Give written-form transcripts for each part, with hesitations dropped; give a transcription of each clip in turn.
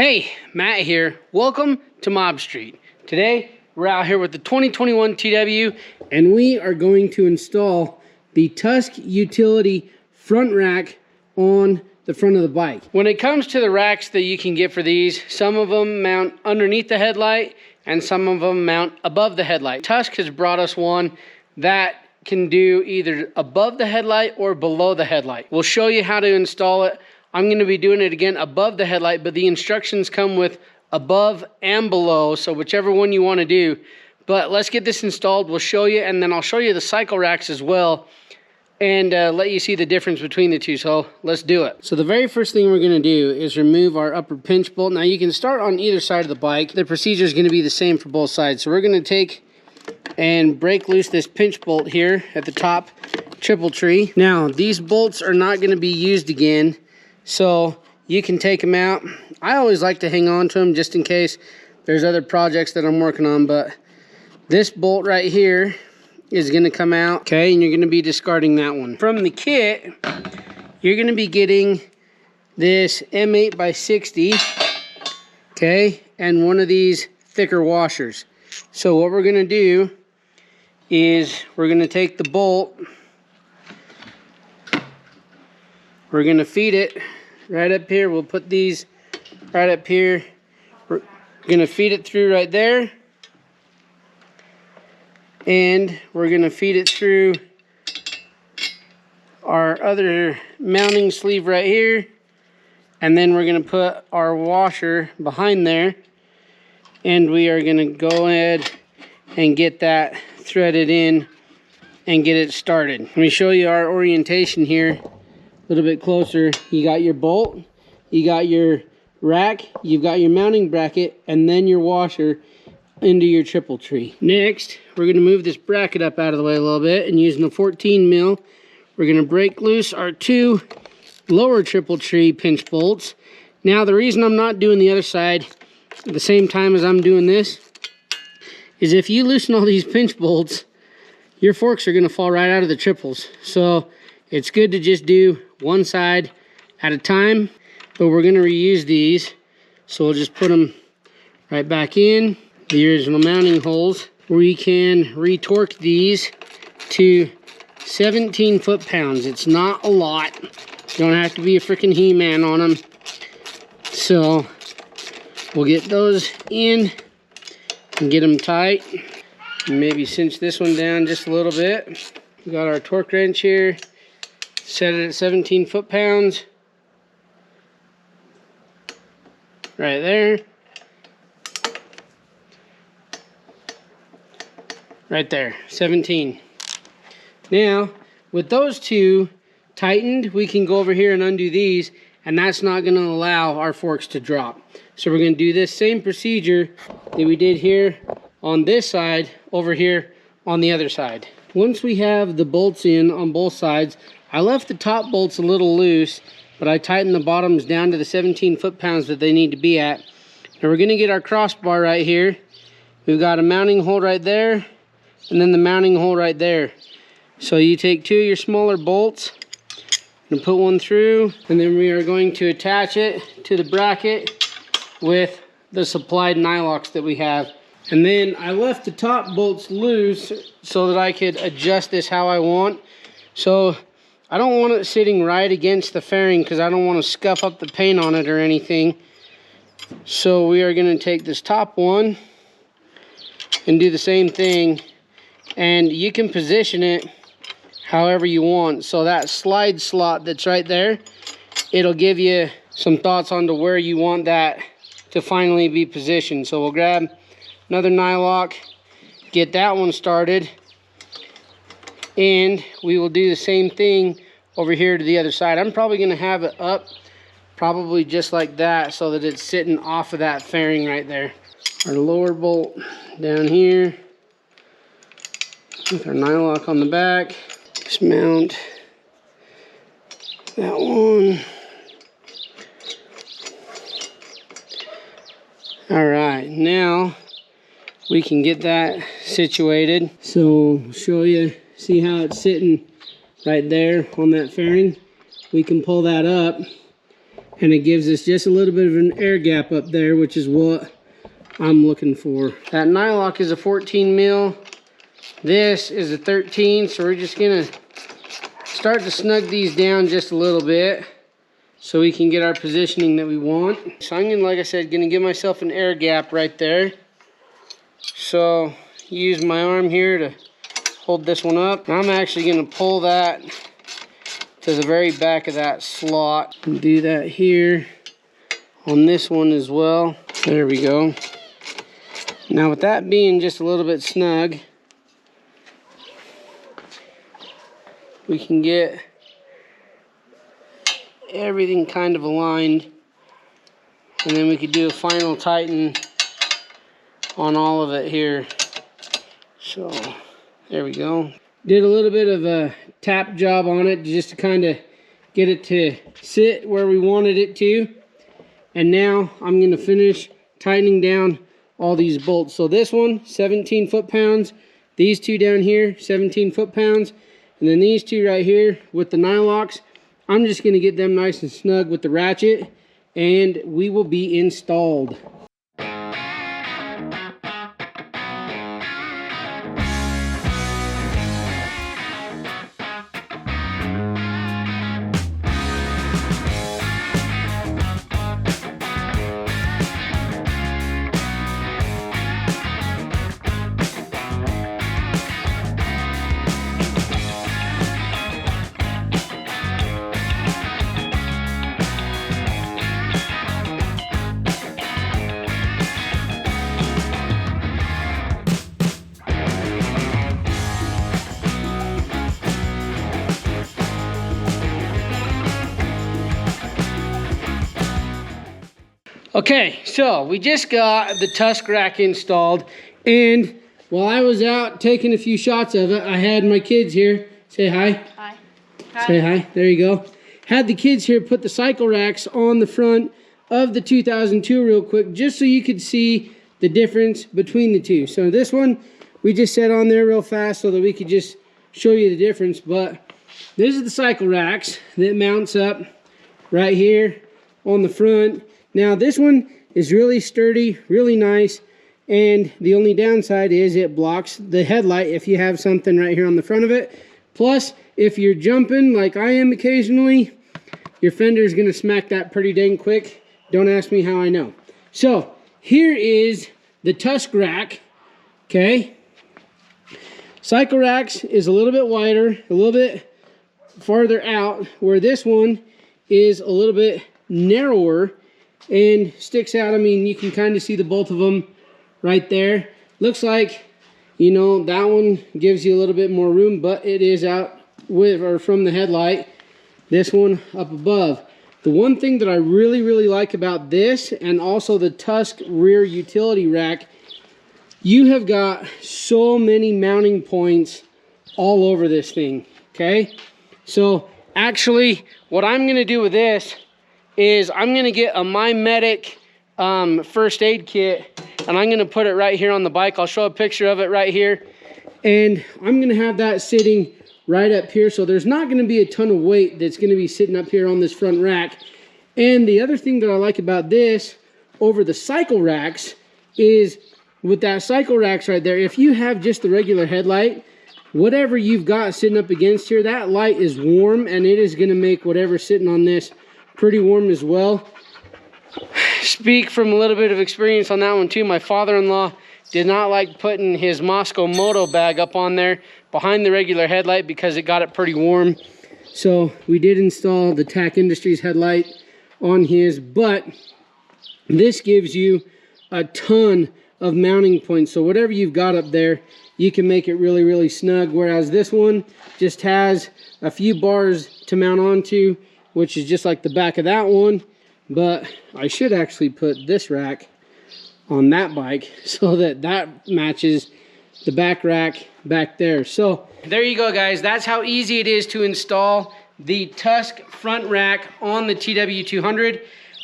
Hey, Matt here. Welcome to Mob Street. Today, we're out here with the 2021 TW, and we are going to install the Tusk utility front rack on the front of the bike. When it comes to the racks that you can get for these, some of them mount underneath the headlight and some of them mount above the headlight. Tusk has brought us one that can do either above the headlight or below the headlight. We'll show you how to install it. I'm going to be doing it again above the headlight, but the instructions come with above and below, so whichever one you want to do. But let's get this installed. We'll show you, and then I'll show you the Cycleracks as well, and let you see the difference between the two. So let's do it. So the very first thing we're going to do is remove our upper pinch bolt. Now you can start on either side of the bike. The procedure is going to be the same for both sides. So we're going to take and break loose this pinch bolt here at the top triple tree. Now these bolts are not going to be used again, so you can take them out. I always like to hang on to them just in case there's other projects that I'm working on, but this bolt right here is going to come out, okay, and you're going to be discarding that one. From the kit, you're going to be getting this M8 by 60, okay, and one of these thicker washers. So what we're going to do is we're going to take the bolt, we're going to feed it right up here. We'll put these right up here. We're going to feed it through right there. And we're going to feed it through our other mounting sleeve right here. And then we're going to put our washer behind there. And we are going to go ahead and get that threaded in and get it started. Let me show you our orientation here a little bit closer. You got your bolt, you got your rack, you've got your mounting bracket, and then your washer into your triple tree. Next, we're going to move this bracket up out of the way a little bit, and using a 14 mil, we're going to break loose our two lower triple tree pinch bolts. Now the reason I'm not doing the other side at the same time as I'm doing this is if you loosen all these pinch bolts, your forks are going to fall right out of the triples. So it's good to just do one side at a time, but we're going to reuse these. So we'll just put them right back in the original mounting holes. We can retorque these to 17 foot-pounds. It's not a lot. You don't have to be a freaking He-Man on them. So we'll get those in and get them tight. Maybe cinch this one down just a little bit. We got our torque wrench here. Set it at 17 foot-pounds. Right there. Right there, 17. Now, with those two tightened, we can go over here and undo these, and that's not going to allow our forks to drop. So we're going to do this same procedure that we did here on this side over here on the other side. Once we have the bolts in on both sides, I left the top bolts a little loose, but I tightened the bottoms down to the 17 foot-pounds that they need to be at. Now we're going to get our crossbar right here. We've got a mounting hole right there, and then the mounting hole right there. So you take two of your smaller bolts and put one through, and then we are going to attach it to the bracket with the supplied nylocks that we have. And then I left the top bolts loose so that I could adjust this how I want. So I don't want it sitting right against the fairing because I don't want to scuff up the paint on it or anything. So we are going to take this top one and do the same thing. And you can position it however you want. So that slide slot that's right there, it'll give you some thoughts onto where you want that to finally be positioned. So we'll grab another nylock, get that one started, and we will do the same thing over here to the other side. I'm probably going to have it up probably just like that so that it's sitting off of that fairing right there. Our lower bolt down here with our nylock on the back. Just mount that one. All right, now we can get that situated. So I'll show you, see how it's sitting right there on that fairing. We can pull that up and it gives us just a little bit of an air gap up there, which is what I'm looking for. That nylock is a 14 mil. This is a 13, so we're just gonna start to snug these down just a little bit so we can get our positioning that we want. So I'm gonna, like I said, gonna give myself an air gap right there. So use my arm here to hold this one up. I'm actually gonna pull that to the very back of that slot and do that here on this one as well. There we go. Now with that being just a little bit snug, we can get everything kind of aligned, and then we could do a final tighten on all of it here. So there we go. Did a little bit of a tap job on it just to kind of get it to sit where we wanted it to. And now I'm going to finish tightening down all these bolts. So this one, 17 foot-pounds. These two down here, 17 foot-pounds. And then these two right here with the nylocks, I'm just going to get them nice and snug with the ratchet, and we will be installed. Okay, so we just got the Tusk rack installed, and while I was out taking a few shots of it, I had my kids here. Say hi. Hi. Say hi. There you go. Had the kids here put the Cycleracks on the front of the 2002 real quick, just so you could see the difference between the two. So this one, we just set on there real fast so that we could just show you the difference. But this is the Cycleracks that mounts up right here on the front. Now this one is really sturdy, really nice, and the only downside is it blocks the headlight if you have something right here on the front of it. Plus, if you're jumping like I am occasionally, your fender is going to smack that pretty dang quick. Don't ask me how I know. So here is the Tusk rack, okay? Cycleracks is a little bit wider, a little bit farther out, where this one is a little bit narrower and sticks out. I mean, you can kind of see the both of them right there. Looks like, you know, that one gives you a little bit more room, but it is out with or from the headlight. This one up above. The one thing that I really like about this, and also the Tusk rear utility rack, you have got so many mounting points all over this thing, okay? So actually, what I'm gonna do with this is I'm gonna get a My Medic first aid kit, and I'm gonna put it right here on the bike. I'll show a picture of it right here, and I'm gonna have that sitting right up here, so there's not gonna be a ton of weight that's gonna be sitting up here on this front rack. And the other thing that I like about this over the Cycleracks is with that Cycleracks right there, if you have just the regular headlight, whatever you've got sitting up against here, that light is warm, and it is gonna make whatever's sitting on this pretty warm as well. Speak from a little bit of experience on that one too. My father-in-law did not like putting his Moscow Moto bag up on there behind the regular headlight because it got it pretty warm. So we did install the TAC Industries headlight on his, but this gives you a ton of mounting points. So whatever you've got up there, you can make it really snug, whereas this one just has a few bars to mount onto, which is just like the back of that one. But I should actually put this rack on that bike so that that matches the back rack back there. So there you go, guys. That's how easy it is to install the Tusk front rack on the TW200.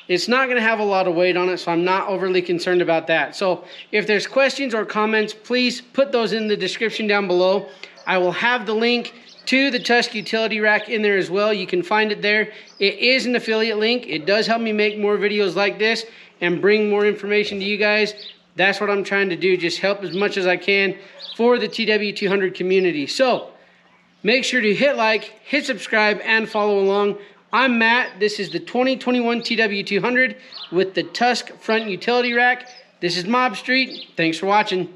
It's not going to have a lot of weight on it, so I'm not overly concerned about that. So if there's questions or comments, please put those in the description down below. I will have the link to the Tusk utility rack in there as well. You can find it there. It is an affiliate link. It does help me make more videos like this and bring more information to you guys. That's what I'm trying to do, just help as much as I can for the TW200 community. So make sure to hit like, hit subscribe, and follow along. I'm Matt. This is the 2021 TW200 with the Tusk front utility rack. This is Mob Street. Thanks for watching.